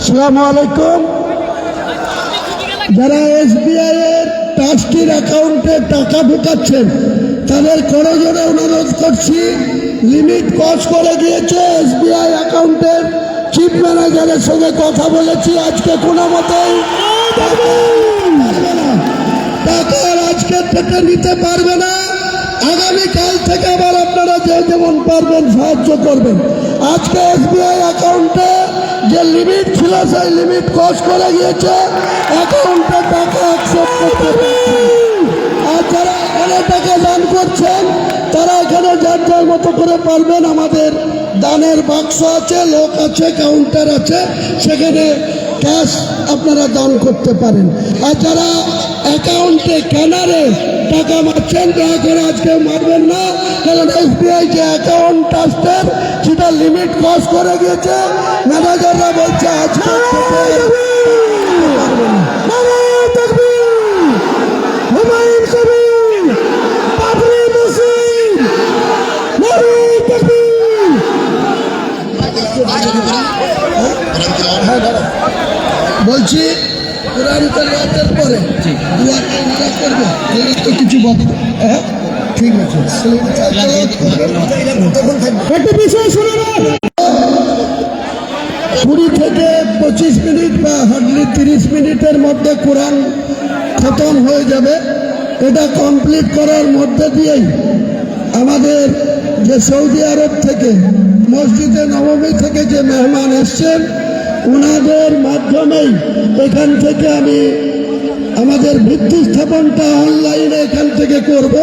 আসসালামু আলাইকুম। যারা এসবিআই এর ট্রাস্টির অ্যাকাউন্টে টাকা ঢুকাচ্ছেন তাদের করজোড়ে অনুরোধ করছি, লিমিট ক্রস করে গিয়েছে। এসবিআই অ্যাকাউন্টের চিফ ম্যানেজারের সঙ্গে কথা বলেছি, আজকে কোনো মতেই টাকা আজকে থেকে নিতে পারবে না। আগামীকাল থেকে আবার আপনারা যে যেমন পারবেন সাহায্য করবেন। আজকে এসবিআই অ্যাকাউন্টে যে লিমিট ছিল সেই লিমিট ক্রস করে গিয়েছে, অ্যাকাউন্টে টাকা অ্যাকসেপ্ট করতে পারছে। আর যারা এখানে টাকা দান করছেন তারা এখানে যার যার মতো করে পারবেন। আমাদের দানের বাক্স আছে, লোক আছে, কাউন্টার আছে, সেখানে ক্যাশ আপনারা দান করতে পারেন। আর যারা অ্যাকাউন্টে ক্যানারে টাকা মারছেন দয়া করে আজকে মারবেন না, কারণ এসবিআই যে অ্যাকাউন্ট ট্রাস্টের সেটা লিমিট ক্রস করে গিয়েছে। ম্যানেজাররা বলছে আজকে বলছি কোরআন তেলাওয়াতের পরে তো কিছু বল। হ্যাঁ ঠিক আছে, 20 থেকে 25 মিনিট বা হার্ডলি 30 মিনিটের মধ্যে কোরআন খতম হয়ে যাবে। এটা কমপ্লিট করার মধ্যে দিয়েই আমাদের যে সৌদি আরব থেকে মসজিদে নববী থেকে যে মেহমান এসছেন ওনাদের মাধ্যমেই এখান থেকে আমি আমাদের ভিত্তি স্থাপনটা অনলাইনে এখান থেকে করব।